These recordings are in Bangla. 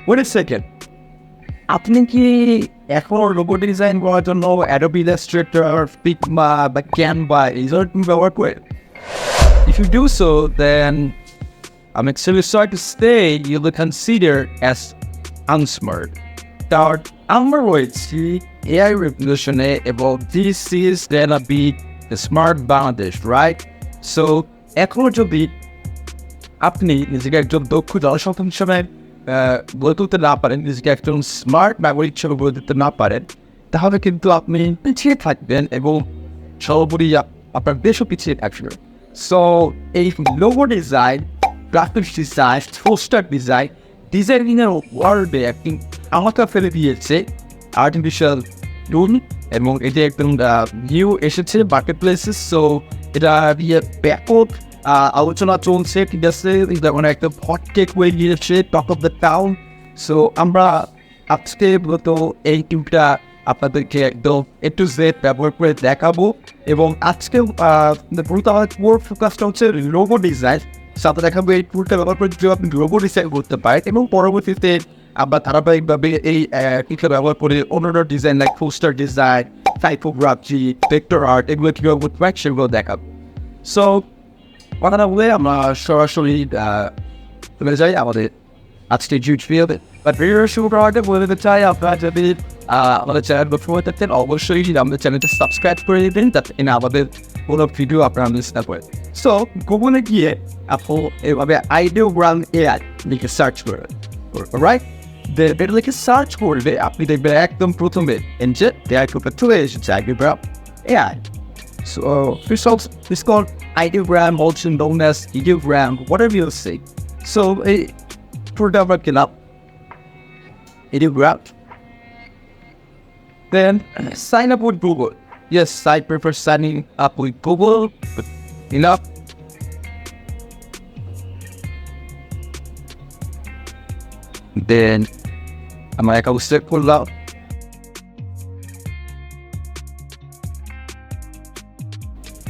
Wait a second. আপনি কি এখন লোগো ডিজাইন করার জন্য Adobe Illustrator, Figma বা Canva এইসব ব্যবহার করেন? If you do so, then I'm actually sorry to say you'll be considered as unsmart. Third, আমরা রয়েছি AI revolution about this is gonna be the smart Bangladesh, right? So এখন যদি আপনি নিজেকে একজন দক্ষ জনসংখ্যা হিসেবে গড়ে তুলতে না পারেন, নিজেকে একজন স্মার্ট নাগরিক হিসেবে গড়ে তুলতে না পারেন, তাহলে কিন্তু আপনি পিছিয়ে থাকবেন এবং সর্বোপরি আপনার দেশও পিছিয়ে থাকবে। সো এই logo design, graphics design, poster design, ডিজাইনিংয়ের ওয়ার্ল্ডে একটি আমাকে ফেলে দিয়েছে আর্টিফিশিয়াল টুল, এবং এটি একদম নিউ এসেছে মার্কেট প্লেসে। সো এটা দিয়ে ব্যাপক আলোচনা চলছে, ঠিক আছে, যেমন একটা হট কেক হয়ে গিয়েছে, talk of the town. So আমরা আজকে মূলত এই টিউবটা আপনাদেরকে একদম A to Z ব্যবহার করে দেখাবো, এবং আজকে মূলত আমাদের পুরো ফোকাসটা হচ্ছে লোগো ডিজাইন। সাথে দেখাবো এই টুলটা ব্যবহার করে যে আপনি লোগো ডিজাইন করতে পারেন, এবং পরবর্তীতে আমরা ধারাবাহিকভাবে এই টিপটা ব্যবহার করে অন্যান্য design like poster design, typography, vector art এগুলো কীভাবে করতে পারেন সেগুলো দেখাবো। সো কথা না বলে আমরা সরাসরি চলে যাই আমাদের আজকের টিউটোরিয়ালে। বাট ভিডিও শুরু করার আগে বলে দিতে চাই, আপনারা যদি আমাদের চ্যানেল নতুন হয়ে থাকেন অবশ্যই আমাদের চ্যানেলটা সাবস্ক্রাইব করে দিবেন, যাতে আমাদের কোনো ভিডিও আপনারা মিস না করেন। সো গুগলে গিয়ে আপনি এভাবে Ideogram AI লিখে সার্চ করবেন, রাইট? এটা লিখে সার্চ করলে আপনি দেখবেন একদম প্রথমে এনজে AI টুলটা চলে এসেছে, Ideogram AI. So results is called Ideogram, also known as Ideogram, whatever you say. So for looking up Ideogram, then sign up with Google. Yes, I prefer signing up with Google, but enough. Then I'm like, I will step pull out.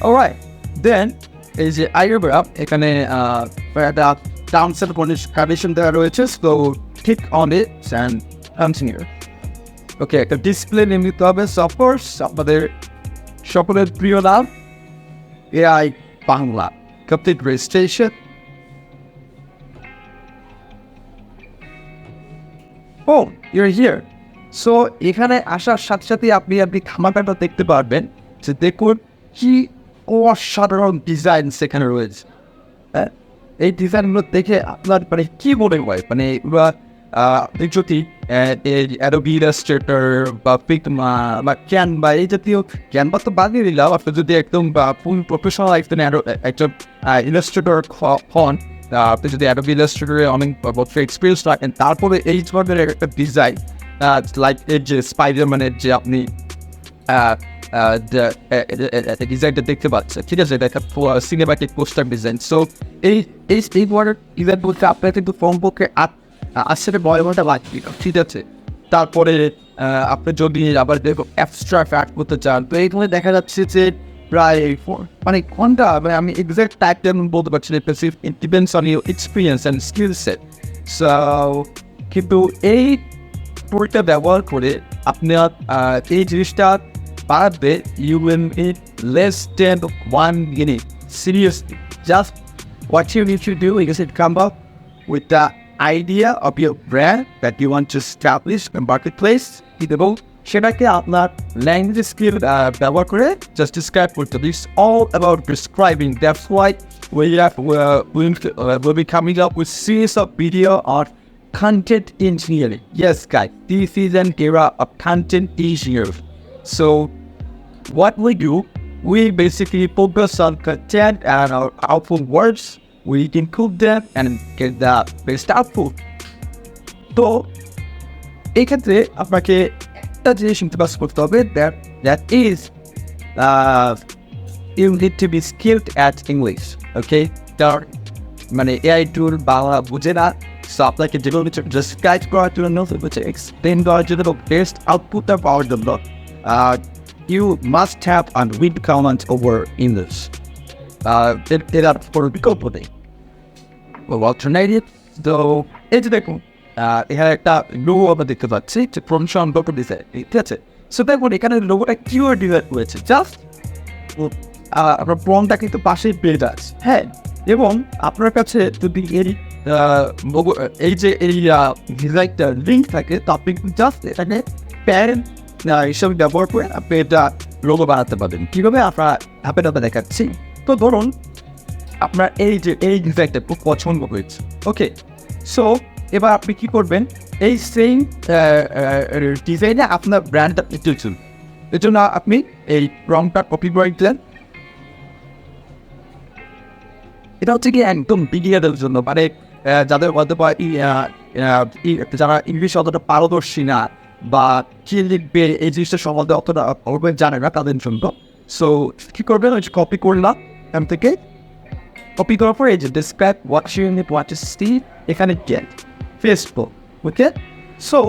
Alright, then is the Ideogram. এখানে একটা downside condition দেওয়া রয়েছে, so click on it and continue. Okay, একটা ডিসপ্লে নেম দিতে হবে। So of course আমাদের সকলের প্রিয় নাম AI Bangla, complete registration. Oh, you're here. So এখানে আসার সাথে সাথে আপনি খামারটা দেখতে পারবেন যে দেখুন কি অসাধারণ ডিজাইন সেখানে রয়েছে। হ্যাঁ, এই ডিজাইনগুলো দেখে আপনার মানে কী মনে হয়, মানে আপনি যদি Adobe Illustrator বা Figma বা Canva এই জাতীয়, Canva তো বাদিয়ে দিলাম, আপনি যদি একদম ফুল প্রফেশনাল একজন ইলাস্ট্রেটর হন, আপনি যদি Adobe Illustrator অনেক বছর এক্সপিরিয়েন্স রাখেন, তারপরে এই ধরনের একটা ডিজাইন লাইক এই যে স্পাইডারম্যানের যে আপনি ডিজাইনটা দেখতে পাচ্ছেন, ঠিক আছে, এটা একটা সিনেমাটিক পোস্টার ডিজাইন। সো এই ওয়ার্ডের ডিজাইন বলতে আপনার কিন্তু কমপক্ষে আসলে বয়সটা লাগবে, ঠিক আছে। তারপরে আপনি যদি আবার দেখো অ্যাবস্ট্রাক্ট আর্ট করতে চান, তো এইখানে দেখা যাচ্ছে যে প্রায় মানে ঘন্টা, মানে আমি এক্সাক্ট টাইপটা বলতে পারছি না, it depends on your experience and skill set. So কিন্তু এই টুলটা ব্যবহার করে আপনার এই জিনিসটা পারবে, you will need less than 1 minute. Seriously, just what you need to do is come up with the idea of your brand that you want to establish in marketplace, এবং সেটাকে আপনার ল্যাঙ্গুয়েজ স্কিল ব্যবহার করে just describe করতে হবে. It's all about describing. That's why we'll be coming up with series of video on content engineering. Yes, guys, this is an era of content engineering. So what we do, we basically focus on content and our output words. We include them and get the best output. তো এই ক্ষেত্রে আপনাকে একটা জিনিস ইন্টারেস্ট করতে হবে, that is you need to be skilled at English. Okay, তার মানে AI টুল বাংলা বুঝে না, সো আপনাকে যেগুলো জাস্ট গাইড করার জন্য এক্সপ্লেন করার জন্য বেস্ট আউটপুটটা পাওয়ার জন্য you must have a win command over English. There are for বিকল্প নেই। Alternative, so এই যে দেখুন এখানে একটা লোগো আমরা দেখতে পাচ্ছি যে প্রমোশন ডক্টর ডিজাইন, ঠিক আছে। সো দেখুন এখানে লোগোটা কিওয়ার্ড ডিজাইন করেছে, জাস্ট আপনার প্রমটা কিন্তু পাশেই পেয়ে যাচ্ছে, হ্যাঁ। এবং আপনার কাছে যদি লোগো এই যে এই ডিজাইনটা লিঙ্ক থাকে, তো আপনি জাস্ট এটাকে প্যারেন্ট হিসাবে ব্যবহার করে আপনি এটা লোগো বানাতে পারবেন। কীভাবে আপনার হাতে দেখাচ্ছি। তো ধরুন আপনার এই যে এই ডিজাইনটা খুব পছন্দ হয়েছে, ওকে। সো এবার আপনি কী করবেন, এই সেম ডিজাইনে আপনার ব্র্যান্ডটা চলুন। এর জন্য আপনি এই রংটা কপি করে দিলেন। এটা হচ্ছে কি একদম বিগিনারদের জন্য, মানে যাদের হয়তো বা যারা ইংলিশ অতটা পারদর্শী না বা কি লিখবে এই জিনিসটা সম্বন্ধে অতটা জানে না তাদের জন্য। সো কী করবেন, ওই যে কপি করলাম এখান থেকে, কপি করার পর এই যে describe what you need what is see, এখানে গেট ফেসবুক, ওকে। সো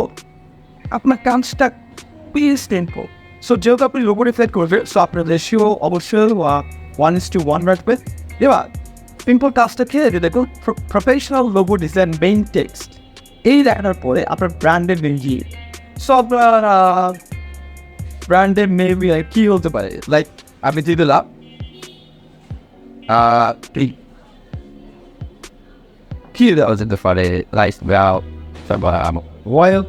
আপনার কাজটা খুবই সিম্পল। সো যেহেতু আপনি লোগো রিফ্লেক্ট করবেন, সো আপনার রেশিও অবশ্যই 1:1 রাখবেন। এবার সিম্পল কাজটা খেয়ে দেখুন, professional logo design main text এই দেখানোর পরে আপনার ব্র্যান্ডের মেনজি। সো আপনার ব্র্যান্ডের মেবি কী হতে পারে, লাইক আমি দিয়ে দিলাম কি দেওয়া যেতে পারে, like well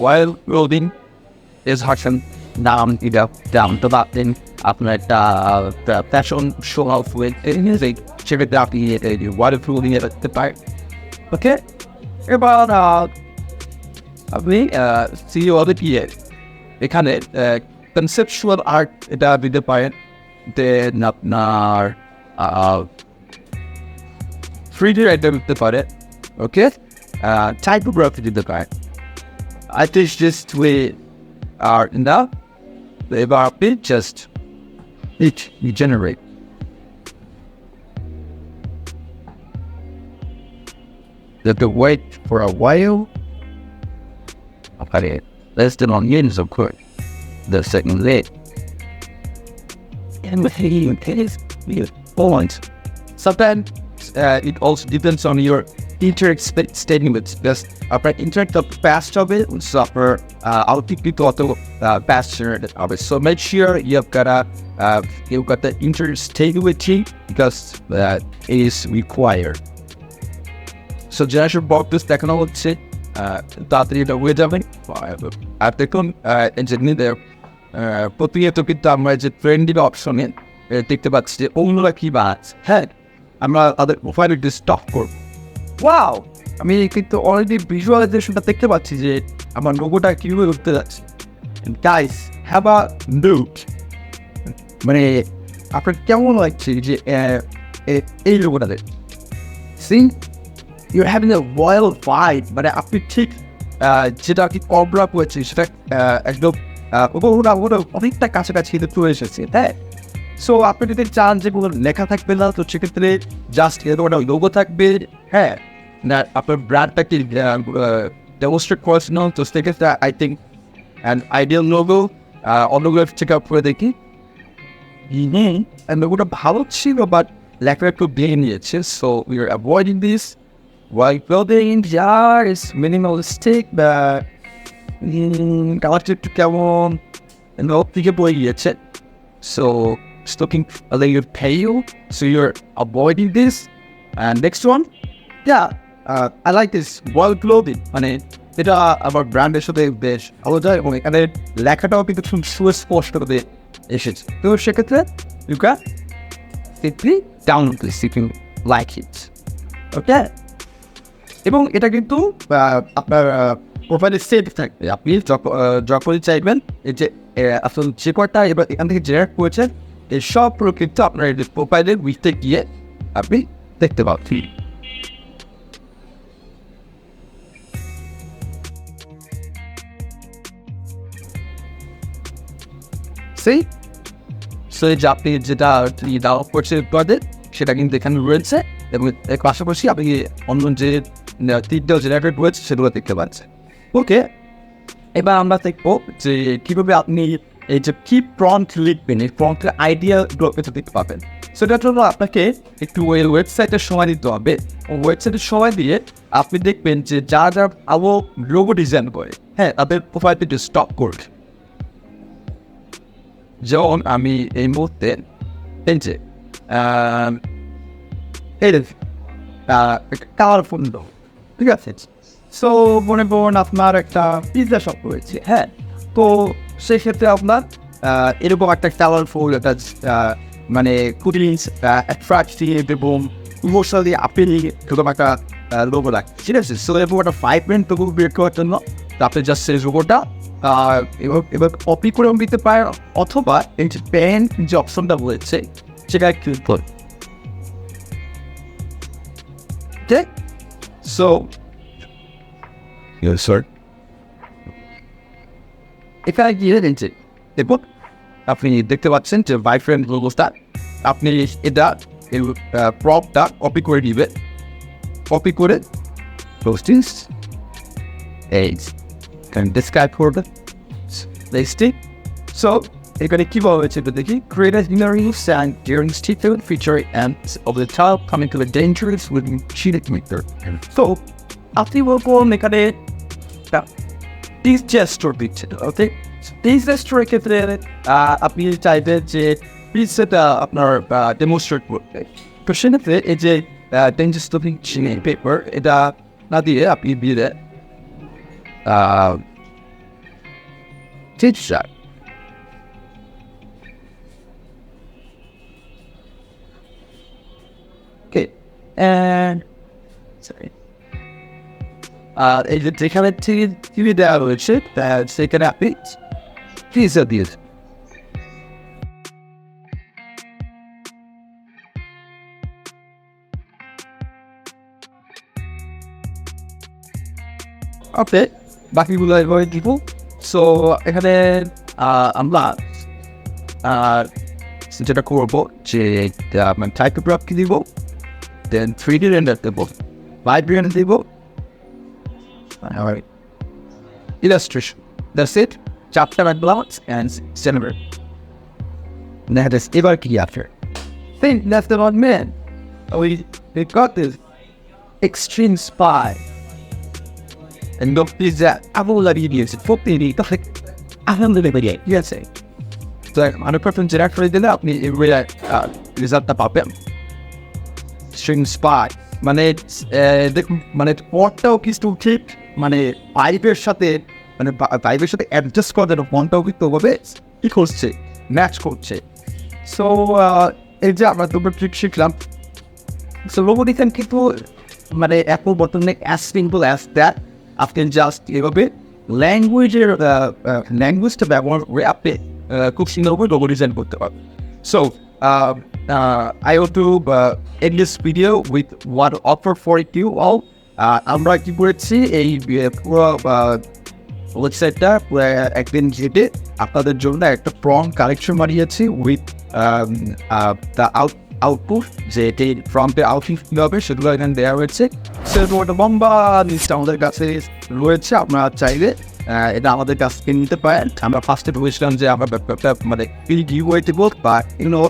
while building is Hassan down to that thing আপনার একটা fashion show off with music সেক্ষেত্রে আপনি ওয়াটার প্রুফিং এর করতে পারেন, ওকে। এবার আপনি সিও অফ ইয়ে এখানে কনসেপচুয়াল আর্ট এটা দিতে পারেন। দেন আপনার 3D রাইটার দিতে পারেন, ওকে। টাইপোগ্রাফি দিতে পারেন। I think just we are enough. Ever bit just it generate. That the wait for a while. Okay, less than on years of course. The second late. And with the point. Sometimes it also depends on your interact statements, because আপনার interact of past of it will suffer output auto faster of it. So make sure you've got the interstability because it is required. So Generator box দেখানো হচ্ছে তাড়াতাড়ি এটা হয়ে যাবে। আর দেখুন ইঞ্জিনিয়ার প্রতিনিয়ত কিন্তু আমরা যে ট্রেন্ডিং অপশনে দেখতে পাচ্ছি যে অন্যরা কী বানাচ্ছে, হ্যাঁ। আমরা তাদের প্রোফাইল স্টপ করবো। ওয়াও, আমি কিন্তু অলরেডি ভিজুয়ালাইজেশনটা দেখতে পাচ্ছি যে আমার লোগোটা কীভাবে উঠতে যাচ্ছে। গাইস হ্যাভ আ লুক, মানে আপনার কেমন লাগছে যে এই লোগোটাতে see you having a royal vibe, মানে আপনি ঠিক যেটা কি কবরা করেছে সেটা একদম অনেকটা কাছাকাছি কিন্তু চলে এসেছে, হ্যাঁ। সো আপনি যদি চান যে কোনো লেখা থাকবে না, তো সেক্ষেত্রে জাস্ট এরকম একটা লোগো থাকবে, হ্যাঁ। না আপনার ব্র্যান্ডটাকে ডেমনস্ট্রেট করেছিল, তো সেক্ষেত্রে I think an ideal logo. অন্যগুলো চেক আউট করে দেখি, লোগোটা ভালো ছিল বাট লেখাটা একটু দিয়ে নিয়েছে। So we are avoiding this while building jar is minimalistic, but কালারটা একটু কেমন দিকে বয়ে গিয়েছে। So it's looking a little pale, so you're avoiding this. And next one, yeah, I like this wall clothing, মানে এটা আমার ব্র্যান্ডের সাথে বেশ ভালো যায় এবং এখানে লেখাটাও কিন্তু খুব সুস্পষ্ট করে এসেছে। তো সেক্ষেত্রে you can simply download this if you like it, okay? এবং এটা কিন্তু আপনার প্রোফাইলে সেভ থাকবে। আপনি যখনই চাইবেন এই যে আসল যে কয়টা এবার এখান থেকে জেনারেট করেছেন এই সবগুলো কিন্তু আপনার এই প্রোফাইলের উইথে গিয়ে আপনি দেখতে পাচ্ছেন। সেই যে আপনি যেটা ডাউনলোড করছেন সেটা কিন্তু এখানে রয়েছে এবং এর পাশাপাশি আপনি অন্য যে তিনটা জেনারেটেড রয়েছে সেগুলো দেখতে পাচ্ছেন, ওকে। এবার আমরা দেখবো যে কীভাবে আপনি এই যে কি প্রম্পট লিখবেন, এই প্রম্পটের আইডিয়াগুলো দেখতে পাবেন। সেটার জন্য আপনাকে একটু ওই ওয়েবসাইটের সময় দিতে হবে। ওয়েবসাইটের সময় দিয়ে আপনি দেখবেন যে যারা ভালো লোগো ডিজাইন করে, হ্যাঁ, তাদের প্রোফাইলটি একটু স্টপ করবে। যেমন আমি এই মুহূর্তে এই যে কালারফুল লোগো, ঠিক আছে? সো মনে করুন আপনার একটা পিৎজা শপ রয়েছে, হ্যাঁ, তো সেক্ষেত্রে আপনার এরকম একটা কালারফুল একটা মানে খুবই অ্যাট্রাক্টিভ এবং ইমোশনালি আপিলিং এরকম একটা লোগো লাগছে, ঠিক আছে? সো এরকম একটা ভাইব্রেন্ট লোগো বের করার জন্য আপনি জাস্ট সেই লোগোটা এবার কপি করেও দিতে পারেন, অথবা এই যে পেন যে অপশনটা রয়েছে সেটা ক্লিক করুন। Okay, so yes, sir. এখানে গিয়ে নিচে দেখুন, আপনি দেখতে পাচ্ছেন যে ভাইব্রেন্ট লোগোটা। আপনি এটা প্রপটা কপি করে দিবেন, কপি করে পোস্টিংস এই ডিসক্রাইব করবেন লিস্টে। সো এখানে কি বলা হয়েছে দেখি, create a generator sound during sticker feature and of the child coming to the dangerous with cheated meter. So আপনি বলবেন এখানে টিস জেস্টার দিচ্ছে, ওকে? টিস জেস্টারের ক্ষেত্রে আপনি চাইবেন যে পিসটা আপনার ডেমনস্ট্রেট করতে, তো সেক্ষেত্রে এই যে ডেঞ্জার স্টপিং পেপার এটা না দিয়ে আপনি দিয়ে টিচার okay, and sorry. এই যে যেখানে টিভি দেওয়া রয়েছে সেখানে আপনি টিজার দিয়েছেন। ওকে, বাকিগুলো এভাবে দিব। সো এখানে আমরা যেটা করবো যে টাইপোগ্রাফি দিব, দেন 3D রেন্ডার দেবো, ভাইব্রেন্ট দিব, illustration. That's it. Chapter and blocks and Generator. That is ever key after. Then that's the one man. We got this extreme spy. And look, is that I've already used it for the I haven't lived it yet. Yes, say. So I'm a person directly did that. It really result about them. Extreme spy. মানে মানে পটটাও কিছু ঠিক মানে পাইপের সাথে অ্যাডজাস্ট করা যেন ফোনটাও কিন্তু ওভাবে কি করছে, ম্যাচ করছে। সো এই যে আমরা দুটো ট্রিক শিখলাম। সো লোগো ডিজাইন কিন্তু মানে এখন বর্তমানে অ্যাজ সিম্পল অ্যাজ দ্যাট। আপনি জাস্ট এভাবে ল্যাঙ্গুয়েজটা ব্যবহার করে আপনি খুব সুন্দরভাবে লোগো ডিজাইন করতে পারবেন। So I want to end this video with one offer for you all. আমরা কি করেছি এই পুরো ওয়েবসাইটটা একদিন যেতে আপনাদের জন্য একটা প্রম কালেকশন বানিয়েছি উইথ দ্য আউটপুট, যে এটি ফ্রন্টে আউটপুট কী হবে সেগুলো এখানে দেওয়া হয়েছে। সেরকম একটা লম্বা লিস্ট আমাদের কাছে রয়েছে, আপনারা চাইলে এটা আমাদের কাছ থেকে নিতে পারেন। আমরা ফার্স্টে ভেবেছিলাম যে আমরা ব্যাপারটা মানে গিভ ওয়ে দেবো, বা ইউনো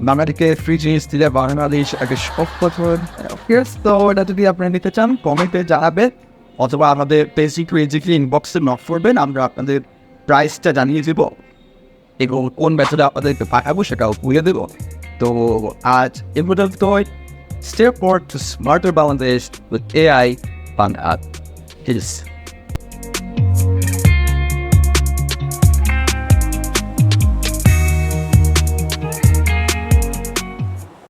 বাংলাদেশকে ফ্রি জিনিস দিলে বাংলাদেশ আগে সব করবেন। তো এটা যদি আপনারা নিতে চান কমেন্টে জানাবেন, অথবা আমাদের বেসিকলি ইনবক্সে নক করবেন, আমরা আপনাদের প্রাইসটা জানিয়ে দেবো এবং কোন মেথডে আপনাদেরকে পাঠাবো সেটাও বুঝিয়ে দেবো। তো আজ এ পর্যন্ত। Step forward to smarter Bangladesh with AI Bangla. Peace.